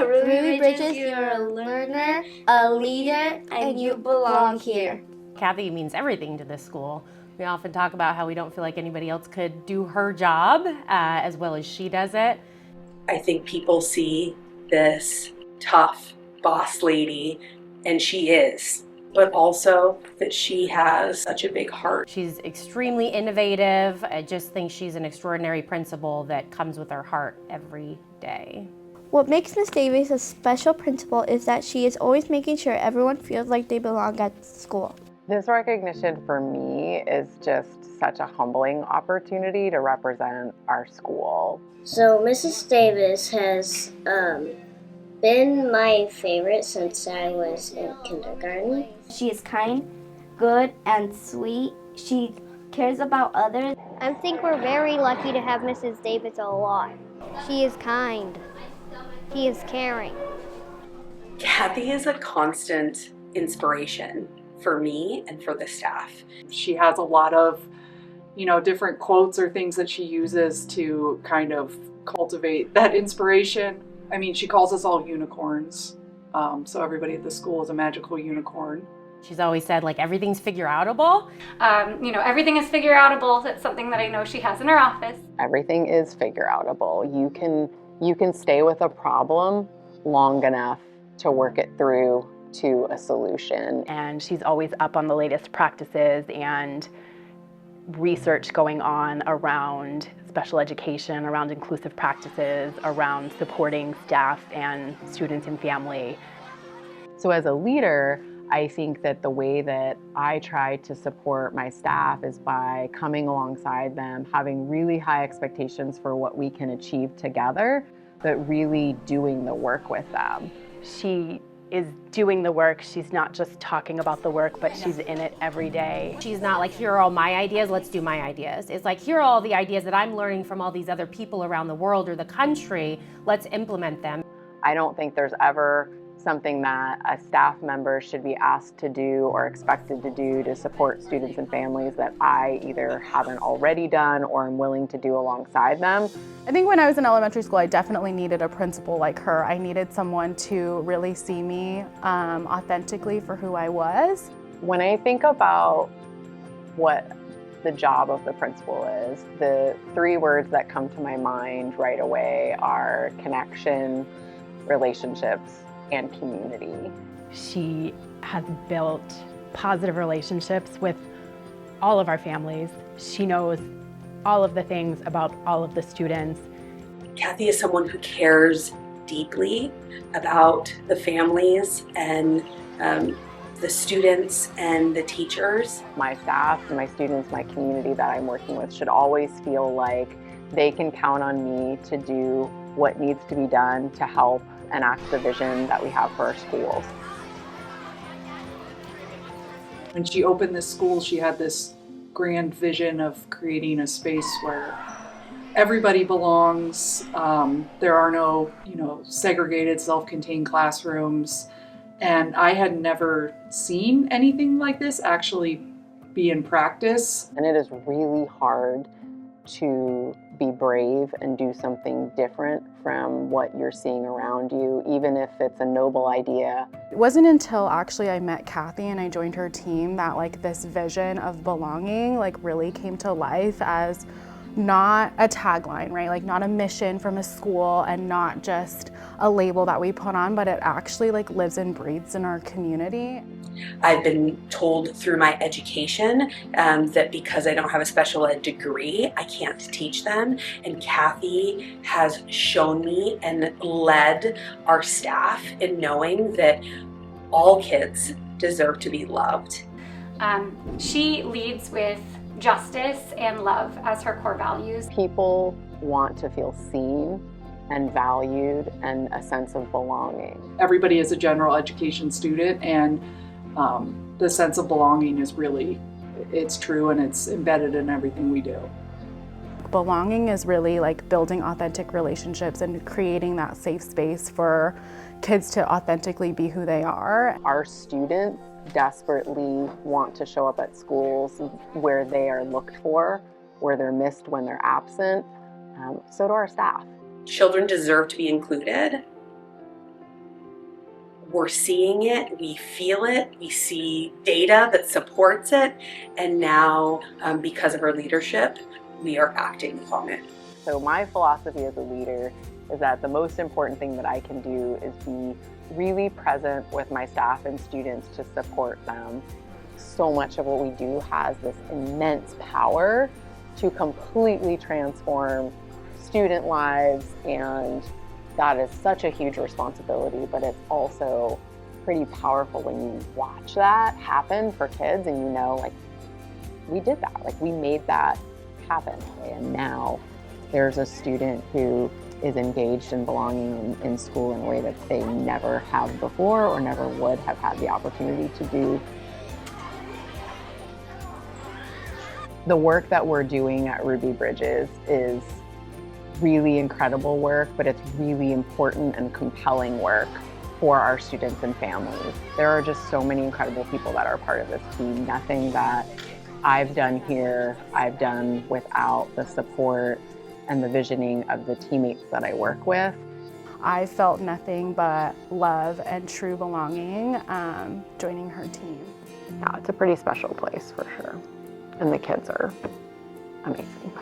Ruby Bridges, you're a learner, a leader, and you belong here. Cathi means everything to this school. We often talk about how we don't feel like anybody else could do her job as well as she does it. I think people see this tough boss lady, and she is, but also that she has such a big heart. She's extremely innovative. I just think she's an extraordinary principal that comes with her heart every day. What makes Miss Davis a special principal is that she is always making sure everyone feels like they belong at school. This recognition for me is just such a humbling opportunity to represent our school. So Mrs. Davis has been my favorite since I was in kindergarten. She is kind, good, and sweet. She cares about others. I think we're very lucky to have Mrs. Davis a lot. She is kind. She is caring. Cathi is a constant inspiration for me and for the staff. She has a lot of, different quotes or things that she uses to kind of cultivate that inspiration. I mean, she calls us all unicorns. So everybody at the school is a magical unicorn. She's always said, like, everything's figure-outable. Everything is figure-outable. That's something that I know she has in her office. Everything is figure-outable. You can stay with a problem long enough to work it through to a solution. And she's always up on the latest practices and research going on around special education, around inclusive practices, around supporting staff and students and family. So as a leader, I think that the way that I try to support my staff is by coming alongside them, having really high expectations for what we can achieve together, but really doing the work with them. She is doing the work. She's not just talking about the work, but she's in it every day. She's not like, here are all my ideas, let's do my ideas. It's like, here are all the ideas that I'm learning from all these other people around the world or the country, let's implement them. I don't think there's ever something that a staff member should be asked to do or expected to do to support students and families that I either haven't already done or am willing to do alongside them. I think when I was in elementary school, I definitely needed a principal like her. I needed someone to really see me authentically for who I was. When I think about what the job of the principal is, the three words that come to my mind right away are connection, relationships, and community. She has built positive relationships with all of our families. She knows all of the things about all of the students. Cathi is someone who cares deeply about the families and the students and the teachers. My staff, my students, my community that I'm working with should always feel like they can count on me to do what needs to be done to help enact the vision that we have for our schools. When she opened this school, she had this grand vision of creating a space where everybody belongs. There are no, segregated, self-contained classrooms. And I had never seen anything like this actually be in practice. And it is really hard to be brave and do something different from what you're seeing around you, even if it's a noble idea. It wasn't until actually I met Cathi and I joined her team that this vision of belonging really came to life as not a tagline, right? Not a mission from a school and not just a label that we put on, but it actually lives and breathes in our community. I've been told through my education that because I don't have a special ed degree, I can't teach them. And Cathi has shown me and led our staff in knowing that all kids deserve to be loved. She leads with justice and love as her core values. People want to feel seen and valued and a sense of belonging. Everybody is a general education student, and the sense of belonging is really, it's true and it's embedded in everything we do. Belonging is really building authentic relationships and creating that safe space for kids to authentically be who they are. Our students desperately want to show up at schools where they are looked for, where they're missed when they're absent. So do our staff. Children deserve to be included, we're seeing it, we feel it, we see data that supports it, and now because of her leadership, we are acting upon it. So my philosophy as a leader is that the most important thing that I can do is be really present with my staff and students to support them. So much of what we do has this immense power to completely transform student lives, and that is such a huge responsibility, but it's also pretty powerful when you watch that happen for kids and you know, like, we did that, like we made that happen. And now there's a student who is engaged in belonging in school in a way that they never have before or never would have had the opportunity to do. The work that we're doing at Ruby Bridges is really incredible work, but it's really important and compelling work for our students and families. There are just so many incredible people that are part of this team. Nothing that I've done here, I've done without the support and the visioning of the teammates that I work with. I felt nothing but love and true belonging joining her team. Yeah, it's a pretty special place for sure. And the kids are amazing.